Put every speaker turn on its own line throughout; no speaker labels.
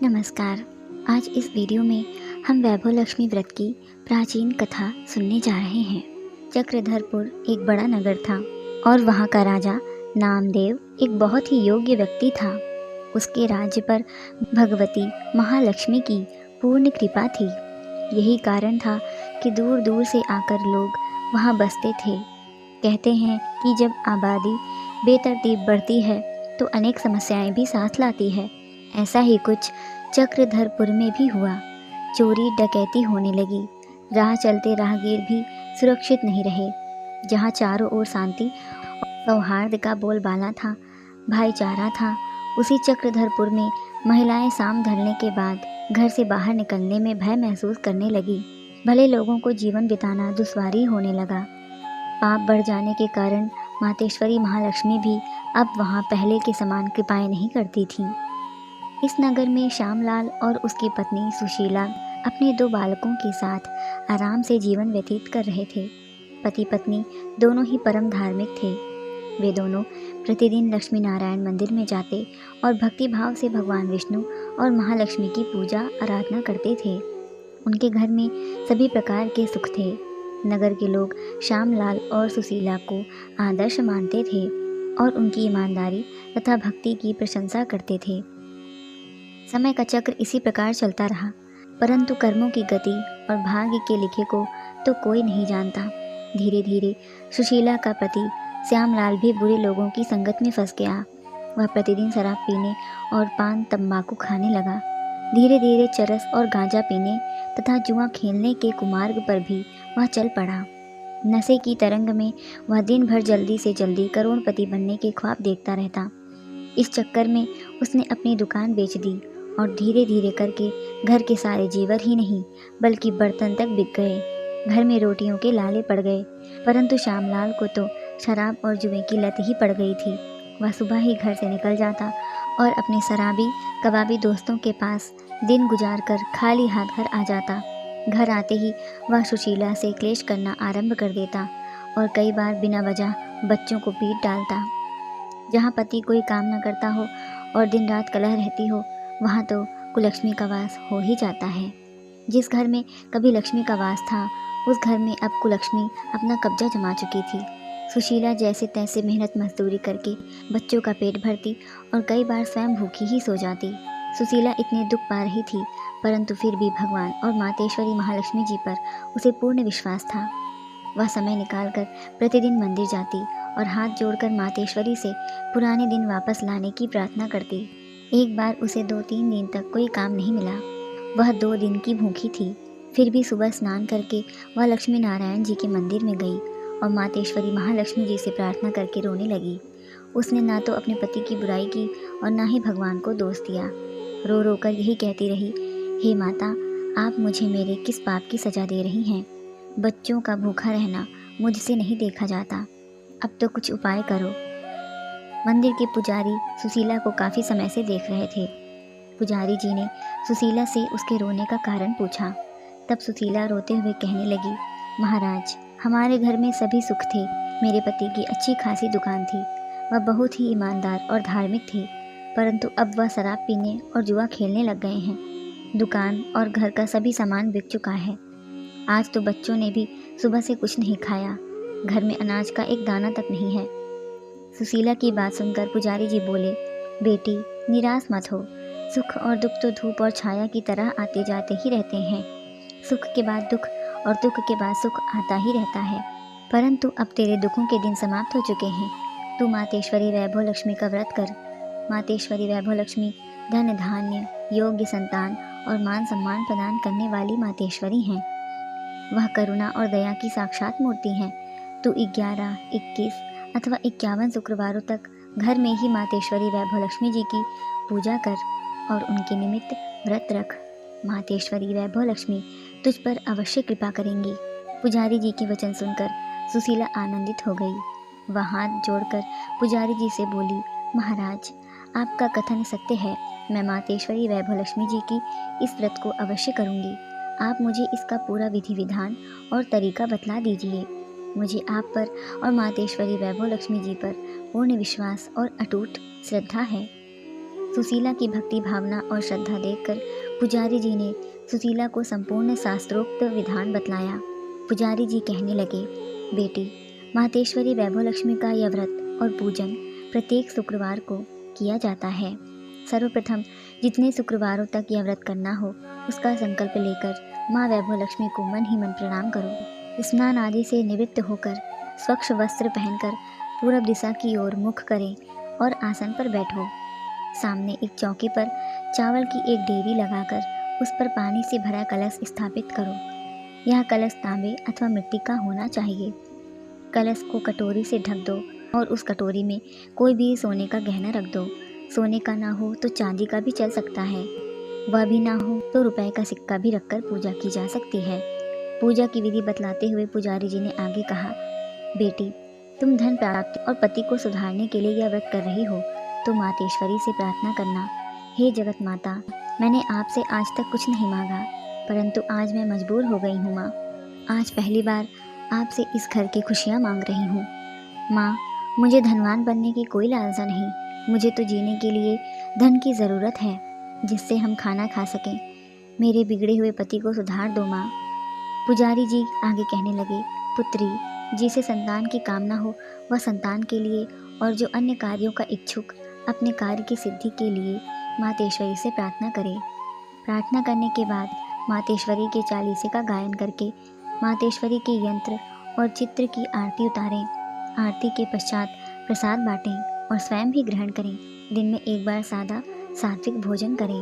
नमस्कार। आज इस वीडियो में हम वैभव लक्ष्मी व्रत की प्राचीन कथा सुनने जा रहे हैं। चक्रधरपुर एक बड़ा नगर था और वहाँ का राजा नामदेव एक बहुत ही योग्य व्यक्ति था। उसके राज्य पर भगवती महालक्ष्मी की पूर्ण कृपा थी। यही कारण था कि दूर दूर से आकर लोग वहाँ बसते थे। कहते हैं कि जब आबादी बेतरतीब बढ़ती है तो अनेक समस्याएं भी साथ लाती है। ऐसा ही कुछ चक्रधरपुर में भी हुआ। चोरी डकैती होने लगी। राह चलते राहगीर भी सुरक्षित नहीं रहे। जहाँ चारों ओर शांति और सौहार्द का बोलबाला था, भाईचारा था, उसी चक्रधरपुर में महिलाएं शाम ढलने के बाद घर से बाहर निकलने में भय महसूस करने लगी। भले लोगों को जीवन बिताना दुश्वारी होने लगा। पाप बढ़ जाने के कारण मातेश्वरी महालक्ष्मी भी अब वहाँ पहले के समान कृपाएं नहीं करती थीं। इस नगर में श्यामलाल और उसकी पत्नी सुशीला अपने 2 बालकों के साथ आराम से जीवन व्यतीत कर रहे थे। पति पत्नी दोनों ही परम धार्मिक थे। वे दोनों प्रतिदिन लक्ष्मी नारायण मंदिर में जाते और भक्ति भाव से भगवान विष्णु और महालक्ष्मी की पूजा आराधना करते थे। उनके घर में सभी प्रकार के सुख थे। नगर के लोग श्यामलाल और सुशीला को आदर्श मानते थे और उनकी ईमानदारी तथा भक्ति की प्रशंसा करते थे। समय का चक्र इसी प्रकार चलता रहा, परंतु कर्मों की गति और भाग्य के लिखे को तो कोई नहीं जानता। धीरे धीरे सुशीला का पति श्यामलाल भी बुरे लोगों की संगत में फंस गया। वह प्रतिदिन शराब पीने और पान तंबाकू खाने लगा। धीरे धीरे चरस और गांजा पीने तथा जुआ खेलने के कुमार्ग पर भी वह चल पड़ा। नशे की तरंग में वह दिन भर जल्दी से जल्दी करोड़पति बनने के ख्वाब देखता रहता। इस चक्कर में उसने अपनी दुकान बेच दी और धीरे धीरे करके घर के सारे जेवर ही नहीं बल्कि बर्तन तक बिक गए। घर में रोटियों के लाले पड़ गए, परंतु श्यामलाल को तो शराब और जुए की लत ही पड़ गई थी। वह सुबह ही घर से निकल जाता और अपने शराबी कबाबी दोस्तों के पास दिन गुजार कर खाली हाथ घर आ जाता। घर आते ही वह सुशीला से क्लेश करना आरंभ कर देता और कई बार बिना वजह बच्चों को पीट डालता। जहाँ पति कोई काम न करता हो और दिन रात कलह रहती हो, वहाँ तो कुलक्ष्मी का वास हो ही जाता है। जिस घर में कभी लक्ष्मी का वास था, उस घर में अब कुलक्ष्मी अपना कब्जा जमा चुकी थी। सुशीला जैसे तैसे मेहनत मजदूरी करके बच्चों का पेट भरती और कई बार स्वयं भूखी ही सो जाती। सुशीला इतने दुख पा रही थी, परंतु फिर भी भगवान और मातेश्वरी महालक्ष्मी जी पर उसे पूर्ण विश्वास था। वह समय निकालकर प्रतिदिन मंदिर जाती और हाथ जोड़कर मातेश्वरी से पुराने दिन वापस लाने की प्रार्थना करती। एक बार उसे 2-3 दिन तक कोई काम नहीं मिला। वह 2 दिन की भूखी थी। फिर भी सुबह स्नान करके वह लक्ष्मी नारायण जी के मंदिर में गई और मातेश्वरी महालक्ष्मी जी से प्रार्थना करके रोने लगी। उसने ना तो अपने पति की बुराई की और ना ही भगवान को दोष दिया। रो रो कर यही कहती रही, हे माता, आप मुझे मेरे किस पाप की सजा दे रही हैं? बच्चों का भूखा रहना मुझसे नहीं देखा जाता। अब तो कुछ उपाय करो। मंदिर के पुजारी सुशीला को काफ़ी समय से देख रहे थे। पुजारी जी ने सुशीला से उसके रोने का कारण पूछा। तब सुशीला रोते हुए कहने लगी, महाराज, हमारे घर में सभी सुख थे। मेरे पति की अच्छी खासी दुकान थी। वह बहुत ही ईमानदार और धार्मिक थे, परंतु अब वह शराब पीने और जुआ खेलने लग गए हैं। दुकान और घर का सभी सामान बिक चुका है। आज तो बच्चों ने भी सुबह से कुछ नहीं खाया। घर में अनाज का एक दाना तक नहीं है। सुशीला की बात सुनकर पुजारी जी बोले, बेटी, निराश मत हो। सुख और दुख तो धूप और छाया की तरह आते जाते ही रहते हैं। सुख के बाद दुख और दुख के बाद सुख आता ही रहता है। परंतु अब तेरे दुखों के दिन समाप्त हो चुके हैं। तू मातेश्वरी वैभव लक्ष्मी का व्रत कर। मातेश्वरी वैभव लक्ष्मी धन धान्य, योग्य संतान और मान सम्मान प्रदान करने वाली मातेश्वरी हैं। वह करुणा और दया की साक्षात मूर्ति हैं। तू 11, 21 अथवा 51 शुक्रवारों तक घर में ही मातेश्वरी वैभव लक्ष्मी जी की पूजा कर और उनके निमित्त व्रत रख। मातेश्वरी वैभव लक्ष्मी तुझ पर अवश्य कृपा करेंगी। पुजारी जी के वचन सुनकर सुशीला आनंदित हो गई। वह हाथ जोड़कर पुजारी जी से बोली, महाराज, आपका कथन सत्य है। मैं मातेश्वरी वैभव लक्ष्मी जी की इस व्रत को अवश्य करूँगी। आप मुझे इसका पूरा विधि विधान और तरीका बतला दीजिए। मुझे आप पर और मातेश्वरी वैभव लक्ष्मी जी पर पूर्ण विश्वास और अटूट श्रद्धा है। सुशीला की भक्ति भावना और श्रद्धा देखकर पुजारी जी ने सुशीला को संपूर्ण शास्त्रोक्त विधान बतलाया। पुजारी जी कहने लगे, बेटी, मातेश्वरी वैभव लक्ष्मी का यह व्रत और पूजन प्रत्येक शुक्रवार को किया जाता है। सर्वप्रथम जितने शुक्रवारों तक यह व्रत करना हो उसका संकल्प लेकर माँ वैभव लक्ष्मी को मन ही मन प्रणाम करो। स्नान आदि से निवृत्त होकर स्वच्छ वस्त्र पहनकर पूरब दिशा की ओर मुख करें और आसन पर बैठो। सामने एक चौकी पर चावल की एक डेरी लगाकर उस पर पानी से भरा कलश स्थापित करो। यह कलश तांबे अथवा मिट्टी का होना चाहिए। कलश को कटोरी से ढक दो और उस कटोरी में कोई भी सोने का गहना रख दो। सोने का ना हो तो चांदी का भी चल सकता है। वह भी ना हो तो रुपए का सिक्का भी रखकर पूजा की जा सकती है। पूजा की विधि बतलाते हुए पुजारी जी ने आगे कहा, बेटी, तुम धन प्राप्ति और पति को सुधारने के लिए यह व्रत कर रही हो तो मातेश्वरी से प्रार्थना करना, हे जगत माता, मैंने आपसे आज तक कुछ नहीं मांगा, परंतु आज मैं मजबूर हो गई हूँ माँ। आज पहली बार आपसे इस घर की खुशियाँ मांग रही हूँ। माँ, मुझे धनवान बनने की कोई लालसा नहीं, मुझे तो जीने के लिए धन की ज़रूरत है जिससे हम खाना खा सकें। मेरे बिगड़े हुए पति को सुधार दो माँ। पुजारी जी आगे कहने लगे, पुत्री, जिसे संतान की कामना हो वह संतान के लिए और जो अन्य कार्यों का इच्छुक अपने कार्य की सिद्धि के लिए मातेश्वरी से प्रार्थना करे। प्रार्थना करने के बाद मातेश्वरी के चालीसे का गायन करके मातेश्वरी के यंत्र और चित्र की आरती उतारें। आरती के पश्चात प्रसाद बांटें और स्वयं भी ग्रहण करें। दिन में एक बार सादा सात्विक भोजन करें।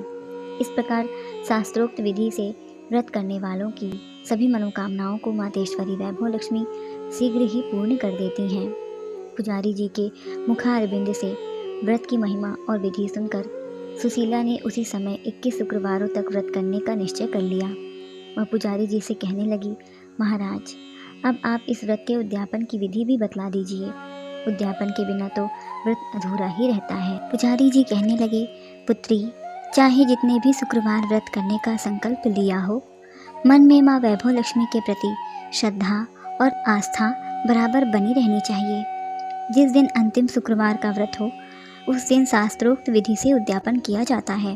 इस प्रकार शास्त्रोक्त विधि से व्रत करने वालों की सभी मनोकामनाओं को मातेश्वरी वैभव लक्ष्मी शीघ्र ही पूर्ण कर देती हैं। पुजारी जी के मुखारविंद से व्रत की महिमा और विधि सुनकर सुशीला ने उसी समय 21 शुक्रवारों तक व्रत करने का निश्चय कर लिया। वह पुजारी जी से कहने लगी, महाराज, अब आप इस व्रत के उद्यापन की विधि भी बतला दीजिए। उद्यापन के बिना तो व्रत अधूरा ही रहता है। पुजारी जी कहने लगे, पुत्री, चाहे जितने भी शुक्रवार व्रत करने का संकल्प लिया हो, मन में माँ वैभव लक्ष्मी के प्रति श्रद्धा और आस्था बराबर बनी रहनी चाहिए। जिस दिन अंतिम शुक्रवार का व्रत हो उस दिन शास्त्रोक्त विधि से उद्यापन किया जाता है।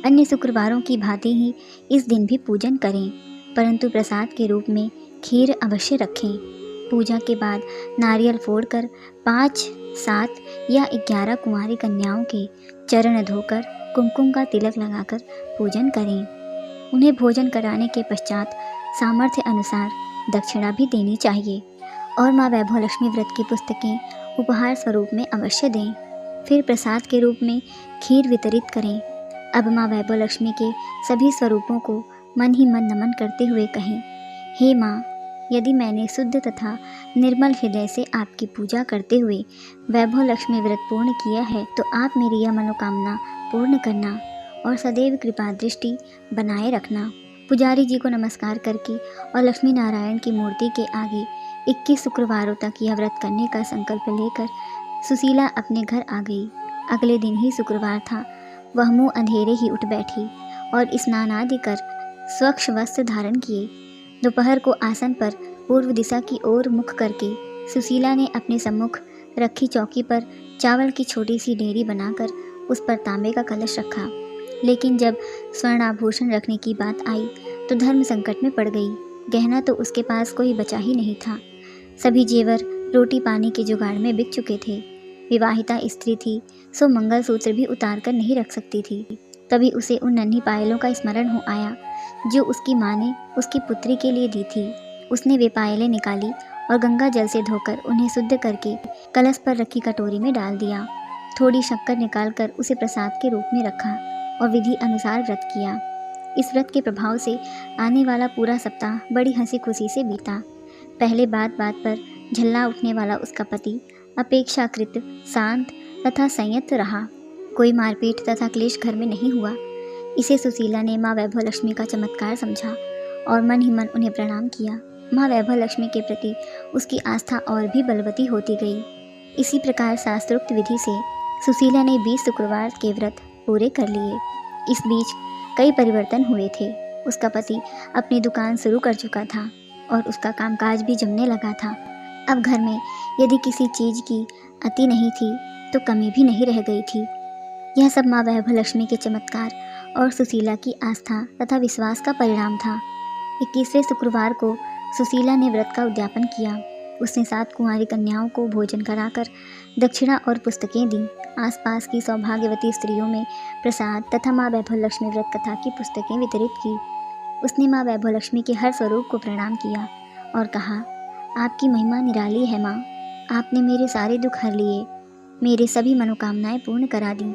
अन्य शुक्रवारों की भांति ही इस दिन भी पूजन करें, परंतु प्रसाद के रूप में खीर अवश्य रखें। पूजा के बाद नारियल फोड़कर 5, 7 या 11 कुंवारी कन्याओं के चरण धोकर कुमकुम का तिलक लगाकर पूजन करें। उन्हें भोजन कराने के पश्चात सामर्थ्य अनुसार दक्षिणा भी देनी चाहिए और माँ वैभव लक्ष्मी व्रत की पुस्तकें उपहार स्वरूप में अवश्य दें। फिर प्रसाद के रूप में खीर वितरित करें। अब माँ वैभव लक्ष्मी के सभी स्वरूपों को मन ही मन नमन करते हुए कहें, हे माँ, यदि मैंने शुद्ध तथा निर्मल हृदय से आपकी पूजा करते हुए वैभव लक्ष्मी व्रत पूर्ण किया है तो आप मेरी यह मनोकामना पूर्ण करना और सदैव कृपा दृष्टि बनाए रखना। पुजारी जी को नमस्कार करके और लक्ष्मी नारायण की मूर्ति के आगे 21 शुक्रवारों तक यह व्रत करने का संकल्प लेकर सुशीला अपने घर आ गई। अगले दिन ही शुक्रवार था। वह मुँह अंधेरे ही उठ बैठी और स्नान आदि कर स्वच्छ वस्त्र धारण किए। दोपहर को आसन पर पूर्व दिशा की ओर मुख करके सुशीला ने अपने सम्मुख रखी चौकी पर चावल की छोटी सी डेरी बनाकर उस पर तांबे का कलश रखा। लेकिन जब स्वर्ण आभूषण रखने की बात आई तो धर्म संकट में पड़ गई। गहना तो उसके पास कोई बचा ही नहीं था। सभी जेवर रोटी पानी के जुगाड़ में बिक चुके थे। विवाहिता स्त्री थी सो मंगलसूत्र भी उतार कर नहीं रख सकती थी। तभी उसे उन नन्ही पायलों का स्मरण हो आया जो उसकी माँ ने उसकी पुत्री के लिए दी थी। उसने वे पायलें निकाली और गंगा जल से धोकर उन्हें शुद्ध करके कलश पर रखी कटोरी में डाल दिया। थोड़ी शक्कर निकालकर उसे प्रसाद के रूप में रखा और विधि अनुसार व्रत किया। इस व्रत के प्रभाव से आने वाला पूरा सप्ताह बड़ी हंसी खुशी से बीता। पहले बात बात पर झल्ला उठने वाला उसका पति अपेक्षाकृत शांत तथा संयत रहा। कोई मारपीट तथा क्लेश घर में नहीं हुआ। इसे सुशीला ने माँ वैभव लक्ष्मी का चमत्कार समझा और मन ही मन उन्हें प्रणाम किया। माँ वैभव लक्ष्मी के प्रति उसकी आस्था और भी बलवती होती गई। इसी प्रकार शास्त्रोक्त विधि से सुशीला ने 20 शुक्रवार के व्रत पूरे कर लिए। इस बीच कई परिवर्तन हुए थे। उसका पति अपनी दुकान शुरू कर चुका था और उसका कामकाज भी जमने लगा था। अब घर में यदि किसी चीज़ की अति नहीं थी तो कमी भी नहीं रह गई थी। यह सब माँ वैभव लक्ष्मी के चमत्कार और सुशीला की आस्था तथा विश्वास का परिणाम था। 21वें शुक्रवार को सुशीला ने व्रत का उद्यापन किया। उसने 7 कुंवारी कन्याओं को भोजन कराकर दक्षिणा और पुस्तकें दी। आसपास की सौभाग्यवती स्त्रियों में प्रसाद तथा माँ वैभव लक्ष्मी व्रत कथा की पुस्तकें वितरित की। उसने माँ वैभव लक्ष्मी के हर स्वरूप को प्रणाम किया और कहा, आपकी महिमा निराली है माँ। आपने मेरे सारे दुख हर लिए, मेरे सभी मनोकामनाएं पूर्ण करा दी।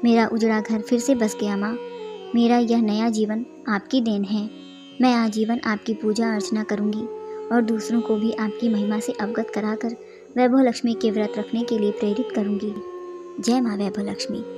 मेरा उजड़ा घर फिर से बस गया माँ। मेरा यह नया जीवन आपकी देन है। मैं आजीवन आपकी पूजा अर्चना करूंगी और दूसरों को भी आपकी महिमा से अवगत कराकर वैभव लक्ष्मी के व्रत रखने के लिए प्रेरित करूंगी। जय माँ वैभव लक्ष्मी।